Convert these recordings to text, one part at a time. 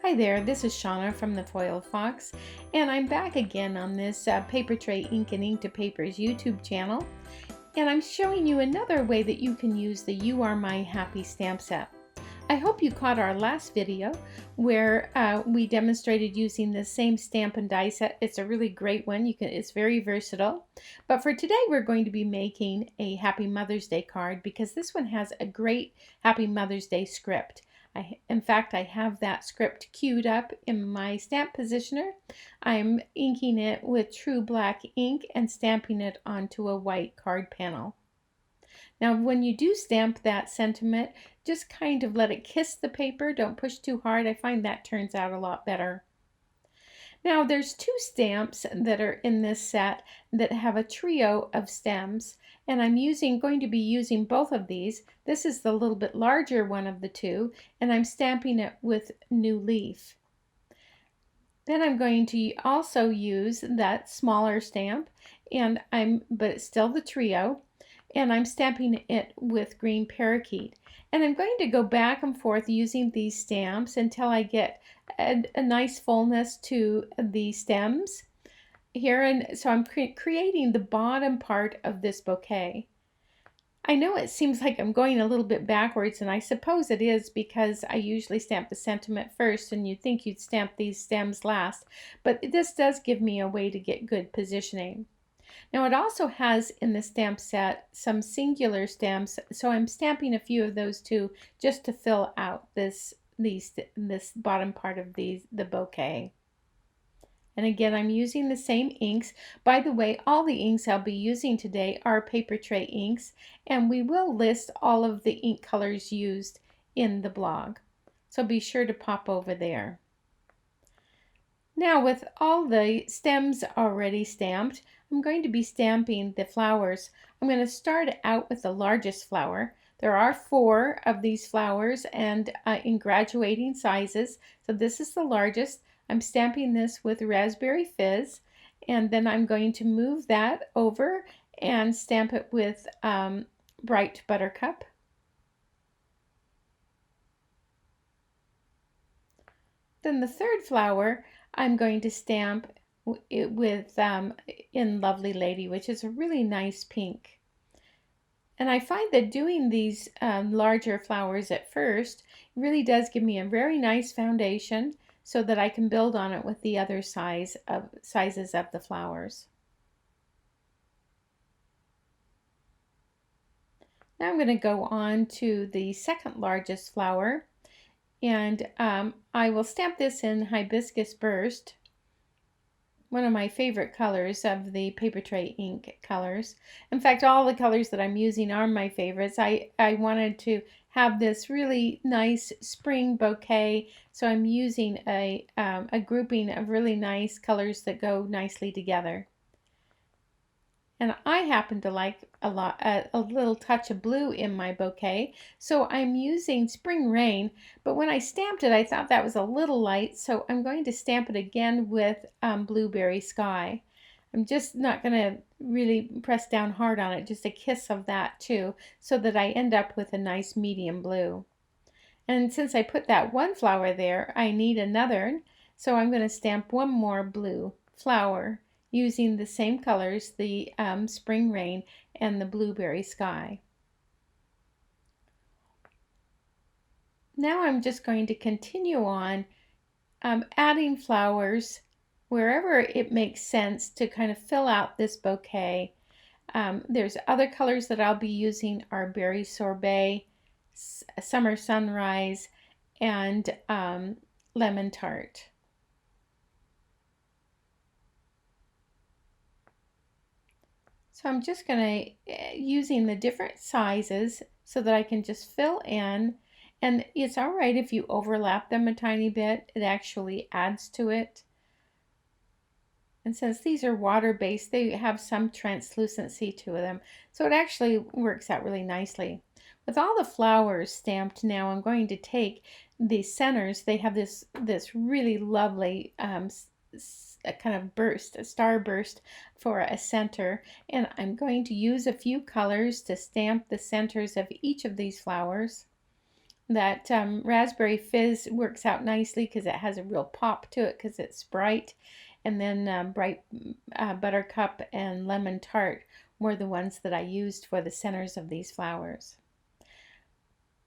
Hi there, this is Shauna from the Foil Fox, and I'm back again on this Papertrey Ink and Ink to Papers YouTube channel, and I'm showing you another way that you can use the You Are My Happy stamp set. I hope you caught our last video where we demonstrated using the same stamp and die set. It's a really great one. It's very versatile. But for today, we're going to be making a Happy Mother's Day card because this one has a great Happy Mother's Day script. In fact, I have that script queued up in my stamp positioner. I'm inking it with true black ink and stamping it onto a white card panel. Now, when you do stamp that sentiment, just kind of let it kiss the paper. Don't push too hard. I find that turns out a lot better. Now, there's two stamps that are in this set that have a trio of stems, and I'm going to be using both of these. This is the little bit larger one of the two, and I'm stamping it with New Leaf. Then I'm going to also use that smaller stamp, but it's still the trio, and I'm stamping it with Green Parakeet. And I'm going to go back and forth using these stamps until I get a nice fullness to the stems here. And so I'm creating the bottom part of this bouquet. I know it seems like I'm going a little bit backwards, and I suppose it is because I usually stamp the sentiment first and you'd think you'd stamp these stems last, but this does give me a way to get good positioning. Now it also has in the stamp set some singular stems, so I'm stamping a few of those too just to fill out this bottom part of the bouquet. And again, I'm using the same inks. By the way, all the inks I'll be using today are Papertrey inks, and we will list all of the ink colors used in the blog. So be sure to pop over there. Now, with all the stems already stamped, I'm going to be stamping the flowers. I'm going to start out with the largest flower. There are 4 of these flowers and in graduating sizes. So this is the largest. I'm stamping this with Raspberry Fizz, and then I'm going to move that over and stamp it with Bright Buttercup. Then the third flower I'm going to stamp it with in Lovely Lady, which is a really nice pink. And I find that doing these larger flowers at first really does give me a very nice foundation so that I can build on it with the other sizes of the flowers. Now I'm going to go on to the second largest flower, and I will stamp this in Hibiscus Burst, one of my favorite colors of the Papertrey ink colors. In fact, all the colors that I'm using are my favorites. I wanted to have this really nice spring bouquet, so I'm using a grouping of really nice colors that go nicely together. And I happen to like a little touch of blue in my bouquet, so I'm using Spring Rain, but when I stamped it I thought that was a little light, so I'm going to stamp it again with Blueberry Sky. I'm just not going to really press down hard on it, just a kiss of that too, so that I end up with a nice medium blue. And since I put that one flower there, I need another, so I'm going to stamp one more blue flower using the same colors, the Spring Rain and the Blueberry Sky. Now I'm just going to continue on adding flowers wherever it makes sense to kind of fill out this bouquet. There's other colors that I'll be using are Berry Sorbet, Summer Sunrise, and Lemon Tart. So I'm just going to, using the different sizes so that I can just fill in, and it's all right if you overlap them a tiny bit, it actually adds to it. And since these are water-based, they have some translucency to them, so it actually works out really nicely. With all the flowers stamped now, I'm going to take the centers. They have this really lovely a kind of burst, a star burst for a center, and I'm going to use a few colors to stamp the centers of each of these flowers. That raspberry fizz works out nicely because it has a real pop to it because it's bright. And then bright buttercup and lemon tart were the ones that I used for the centers of these flowers.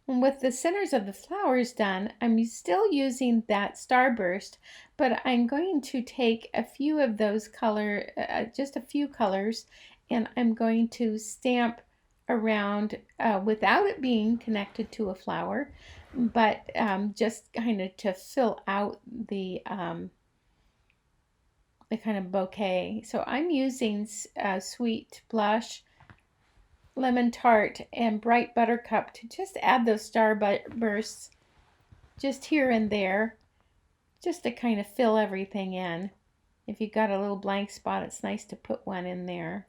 And with the centers of the flowers done, I'm still using that starburst, but I'm going to take a few of those just a few colors, and I'm going to stamp around without it being connected to a flower, but just kind of to fill out the kind of bouquet. So I'm using Sweet Blush, lemon tart, and bright buttercup to just add those star bursts just here and there, just to kind of fill everything in. If you've got a little blank spot, it's nice to put one in there.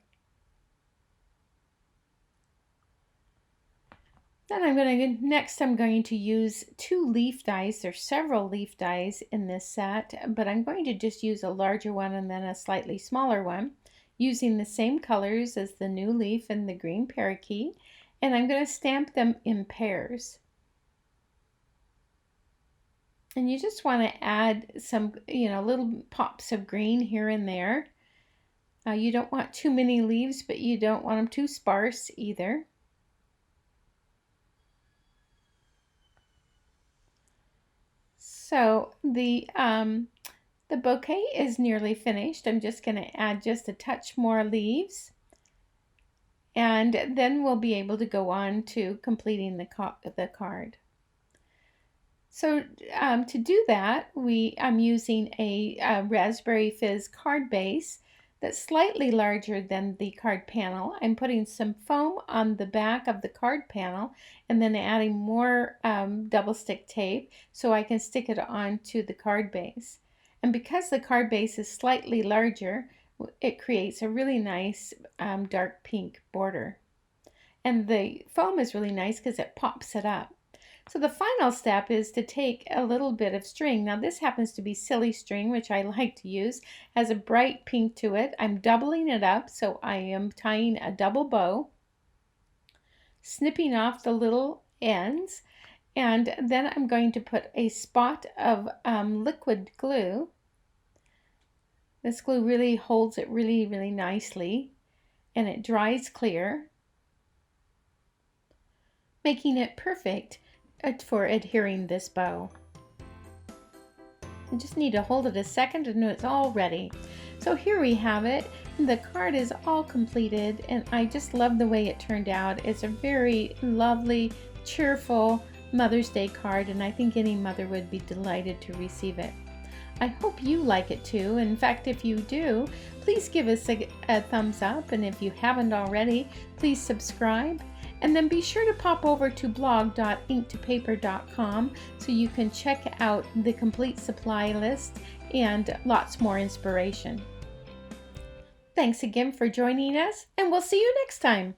Then next I'm going to use 2 leaf dies. There's several leaf dies in this set, but I'm going to just use a larger one and then a slightly smaller one, using the same colors as the new leaf and the green parakeet, and I'm going to stamp them in pairs. And you just want to add some, little pops of green here and there. You don't want too many leaves, but you don't want them too sparse either. So the bouquet is nearly finished. I'm just going to add just a touch more leaves, and then we'll be able to go on to completing the card. So to do that, I'm using a raspberry fizz card base that's slightly larger than the card panel. I'm putting some foam on the back of the card panel and then adding more double stick tape so I can stick it onto the card base. And because the card base is slightly larger, it creates a really nice dark pink border. And the foam is really nice because it pops it up. So the final step is to take a little bit of string. Now this happens to be silly string, which I like to use, has a bright pink to it. I'm doubling it up, so I am tying a double bow, snipping off the little ends, and then I'm going to put a spot of liquid glue. This glue really holds it really, really nicely, and it dries clear, making it perfect for adhering this bow. You just need to hold it a second and it's all ready. So here we have it. The card is all completed and I just love the way it turned out. It's a very lovely, cheerful Mother's Day card, and I think any mother would be delighted to receive it. I hope you like it too. In fact, if you do, please give us a thumbs up, and if you haven't already, please subscribe. And then be sure to pop over to blog.inktopaper.com so you can check out the complete supply list and lots more inspiration. Thanks again for joining us, and we'll see you next time.